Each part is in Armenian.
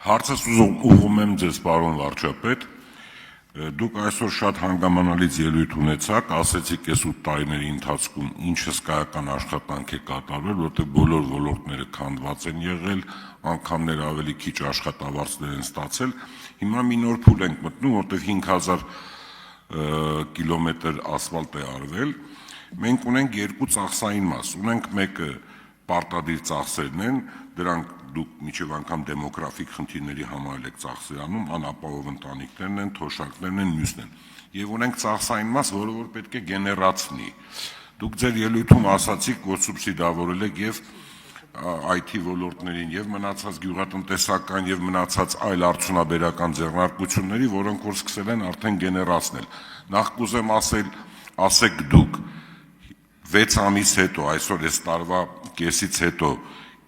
Հարցս ուղղում եմ ձեզ, պարոն վարչապետ, դուք այսօր շատ հանգամանալից ելույթ ունեցաք, ասեցիք այս 8 տարիների ընթացքում ինչ հսկայական աշխատանք է կատարվել, որտեղ բոլոր ոլորտները քանդված են եղել, անգամներ ավելի քիչ աշխատավարձներ են ստացել, հիմա մի նոր փուլ ենք մտնում, որտեղ 5000 կիլոմետր ասֆալտ է արվել, մենք ունենք երկու ծախսային մաս, ունենք մեկը պարտադիր ծախսերն են, դրանք դուք միջև անգամ դեմոգրաֆիկ խնդիրների համար եք ծախսեր անում, անապահով ընտանիքներն են, թոշակներն են, մյուսն են։ Եվ ունենք ծախսային մաս, որը որ պետք է գեներացնի։ Դուք ձեր ելույթում ասացիք, որ սուբսիդավորել եք եւ IT ոլորտներին եւ մնացած գյուղատնտեսական եւ մնացած այլ արդյունաբերական ձեռնարկությունների, որոնք որ սկսել են արդեն գեներացնել։ Նախ կուզեմ ասեք դուք 6 ամիս հետո, այսօր այս տարվա կեսից հետո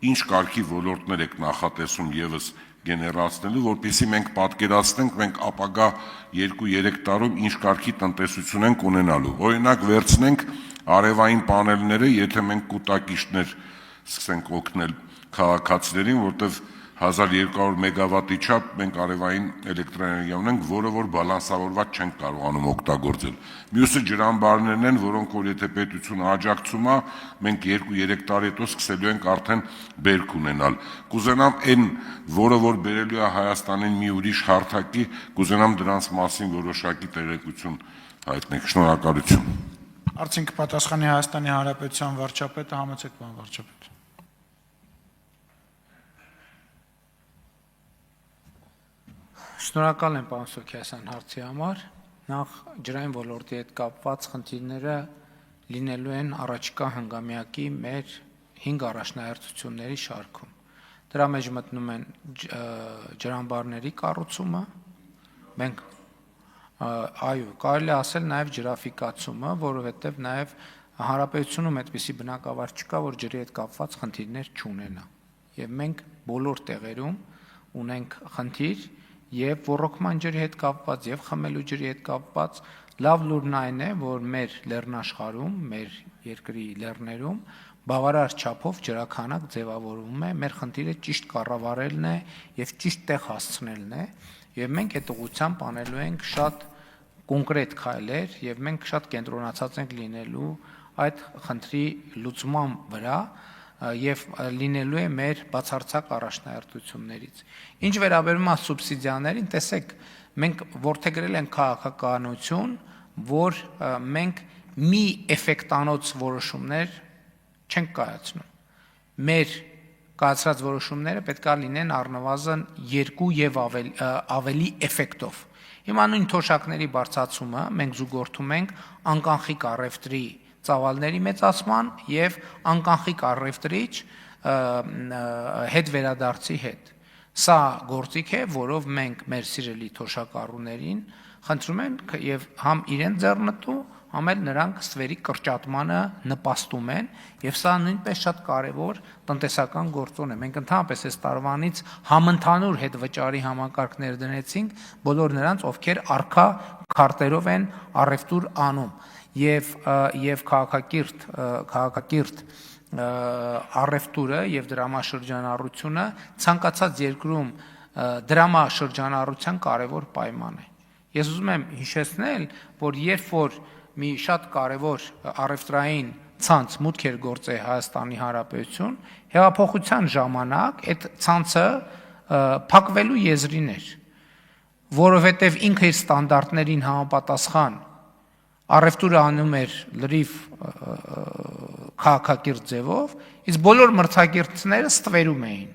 ինչ կարգի ոլորտներ եք նախատեսում եւս գեներացնելու, որպեսզի մենք պատկերացնենք մենք ապագա 2-3 տարում ինչ կարգի տնտեսություն ենք ունենալու։ Օրինակ վերցնենք արևային պանելները, եթե մենք կուտակիչներ սկսենք օգնել քաղաքացիներին, որտեղ 1200 մեգավատի չափ մենք արևային էլեկտրաէներգիա ունենք, որը որ բալանսավորված չենք կարողանում օգտագործել։ Մյուսը ջրամբարներն են, որոնք որ եթե պետությունը աջակցում է, մենք 2-3 տարի հետո սկսելու ենք արդեն բերք ունենալ։ Կուզենամ այն, որը որ բերելու է Հայաստանին մի ուրիշ հարթակի, կուզենամ դրանց մասին որոշակի տեղեկություն հայտնեք։ Շնորհակալություն։ Արդյոք պատասխանի Հայաստանի Հանրապետության վարչապետը, համեցեք պարոն վարչապետ։ Շնորհակալ եմ պարոն Սոքիասյան հարցի համար։ Նախ ջրային ոլորտի հետ կապված խնդիրները լինելու են առաջիկա հանգամյակի մեր 5 առաջնահերթությունների շարքում։ Դրա մեջ մտնում են ջրամբարների կառուցումը, մենք այո, կարելի է ասել նաև ջրաֆիկացումը, որովհետև նաև հանրապետությունում այդպիսի բնակավար չկա, որ ջրի հետ կապված խնդիրներ չունենա։ Եվ մենք բոլոր տեղերում ունենք խնդիր եւ ոռոգման ջրի հետ կապված եւ խմելու ջրի հետ կապված լավ լուրն այն է, որ մեր լեռնաշխարհում, մեր երկրի լեռներում բավարար չափով ջրաքանակ ձևավորվում է, մեր խնդիրը ճիշտ կառավարելն է եւ ճիշտ տեղ հասցնելն է, եւ մենք այդ ուղղությամբ անելու ենք շատ կոնկրետ քայլեր եւ մենք շատ կենտրոնացած ենք լինելու այդ խնդրի լուծման վրա եւ լինելու է մեր բացարձակ առաջնահերթություններից։ Ինչ վերաբերում է սուբսիդիաներին, տեսեք, մենք որդեգրել ենք քաղաքականություն, որ մենք մի էֆեկտանոց որոշումներ չենք կայացնում։ Մեր կայացրած որոշումները պետք է լինեն առնվազն 2 եւ ավելի էֆեկտով։ Հիմա նույն թոշակների բարձրացումը մենք զուգորդում ենք անկանխիկ առևտրի ծավալների մեծացման եւ անկանխիկ առևտրիչ հետ վերադարձի հետ։ Սա գործիք է, որով մենք մեր սիրելի թոշակառուներին խնդրում ենք եւ համ իրեն ձեռնտու, համ էլ նրանք ստվերի կրճատմանը նպաստում են եւ սա նույնպես շատ կարեւոր տնտեսական գործոն է։ Մենք ընդհանրապես այս տարվանից համընդհանուր հետ վճարի համակարգ ներդնեցինք բոլոր նրանց, ովքեր արքա քարտերով են առևտուր անում եւ քաղաքակիրթ առևտուրը եւ դրամաշրջանառությունը ցանկացած երկրում դրամաշրջանառության կարևոր պայման է։ Ես ուզում եմ հիշեցնել, որ երբ որ մի շատ կարևոր առևտրային ցանց մուտք էր գործել Հայաստանի Հանրապետություն, հեղափոխության ժամանակ այդ ցանցը փակվելու եզրին էր, որովհետեւ ինքը իր ստանդարտներին համապատասխան առևտուրը անում էր լրիվ քաղաքակիրթ ձևով, իսկ բոլոր մրցակիցները ստվերում էին։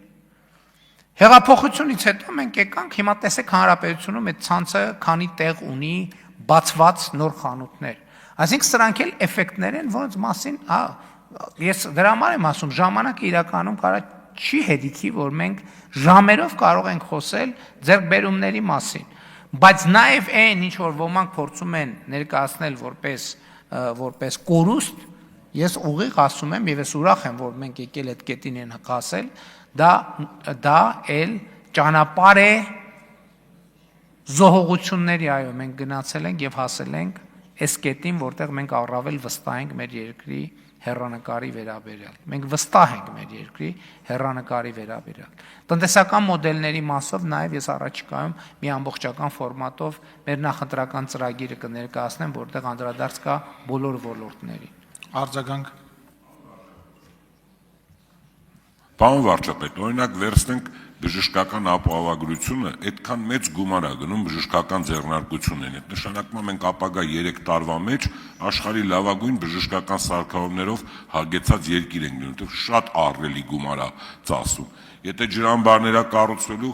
Հեղափոխությունից հետո մենք եկանք, հիմա տեսեք հանրապետությունում այդ ցանցը քանի տեղ ունի բացված նոր խանութներ։ Այսինքն սրանք էլ էֆեկտներ են, որոնց մասին, ես դրա համար եմ ասում, ժամանակը իրականում կարա չի հետիքի, որ մենք ժամերով կարող ենք խոսել ձեռքբերումների մասին։ Բայց նաև այն, ինչ որ ոմանք փորձում են ներկայացնել որպես կորուստ, ես ուղիղ ասում եմ եւ ես ուրախ եմ, որ մենք եկել այդ կետին են հասել, դա էլ ճանապարհ է զոհողությունների, այո, մենք գնացել ենք եւ հասել ենք այս կետին, որտեղ մենք առավել վստահ ենք մեր երկրի հեռանկարի վերաբերյալ։ Մենք վստահ ենք մեր երկրի հեռանկարի վերաբերյալ։ Տնտեսական մոդելների մասով նաև ես առաջիկայում մի ամբողջական ֆորմատով մեր նախընտրական ծրագիրը կներկայացնեմ, որտեղ անդրադարձ կա բոլոր ոլորտներին։ Արձագանք։ Պարոն վարչապետ, օրինակ վերցնենք բժշկական ապահովագրությունը, այդքան մեծ գումար է գնում բժշկական ձեռնարկություններին։ Այդ նշանակում է մենք ապագա 3 տարվա մեջ աշխարհի լավագույն բժշկական սարքավորումներով հագեցած երկիր ենք լինելու, շատ ահռելի գումար է ծախսում։ Եթե ջրամբարները կառուցվելու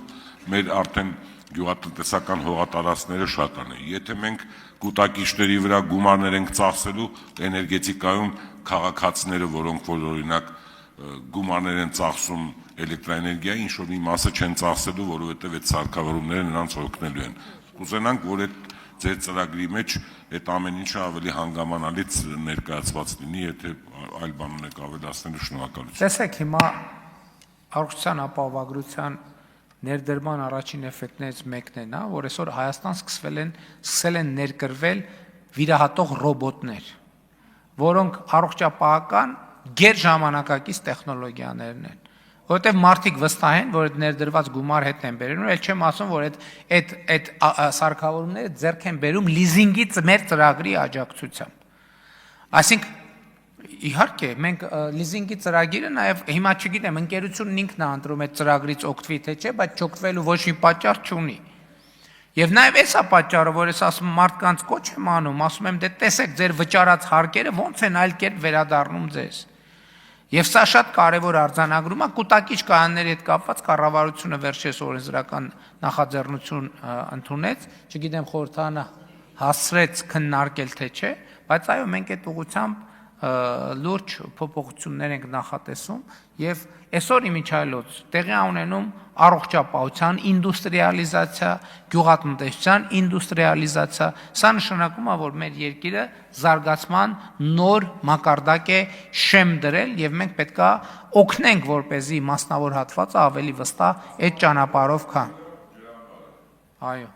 մեր արդեն գյուղատնտեսական հողատարածքները շատ են։ Եթե մենք կուտակիչների վրա գումարներ ենք ծախսելու, էներգետիկայում քաղաքացիները, որոնք որ օրինակ գումարներ են ծախսում էլեկտրաէներգիայի, ինչ որ մի մասը չեն ծախսելու, որովհետև այդ սարքավորումները նրանց օգնելու են։ Կուզենանք, որ այդ ձեր ծրագրի մեջ այդ ամեն ինչը ավելի հանգամանալից ներկայացված լինի, եթե այլ բան ունեք ավելացնելու, շնորհակալություն։ Տեսեք, հիմա առողջության ապահովագրության ներդրման առաջին էֆեկտներից մեկն է նա, որ այսօր Հայաստան սկսել են ներկրվել վիրահատող ռոբոտներ, որոնք առողջապահական գերժամանակակից տեխնոլոգիաներն են, որովհետև մարդիկ վստահ են, որ այդ ներդրված գումար հետ են բերում, այլ չեմ ասում, որ այդ սարքավորումները ձեռք են բերում լիզինգի մեր ծրագրի աջակցությամբ։ Այսինքն, իհարկե, մենք լիզինգի ծրագիրը նաև հիմա չգիտեմ, ընկերությունն ինքն է ընտրում այդ ծրագրից օգտվի թե չէ, բայց չօգտվելու ոչ մի պատճառ չունի։ Եվ նաև էս է պատճառը, որ ես ասում մարդկանց կոչ եմ անում, ասում եմ դե տեսեք ձեր վճարած հարկերը ոնց են այլ կերպ վերադառնում ձեզ։ Եվ սա շատ կարևոր արձանագրում է կուտակիչ կայանների հետ կապված կառավարությունը վերջերս օրենսդրական նախաձեռնություն ընդունեց, չգիտեմ խորհրդարանը հասցրեց քննարկել թե չէ, բայց այո մենք այդ ուղղությամբ լուրջ փոփոխություններ ենք նախատեսում եւ այսօր իմիջայլոց տեղի ունենում առողջապահության ինդուստրիալիզացիա, գյուղատնտեսության ինդուստրիալիզացիա, սա նշանակում է, որ մեր երկիրը զարգացման նոր մակարդակ է շեմ դրել եւ մենք պետքա օգնենք, որպեսզի մասնավոր հատվածը ավելի վստահ այդ ճանապարհով գա։ Այո։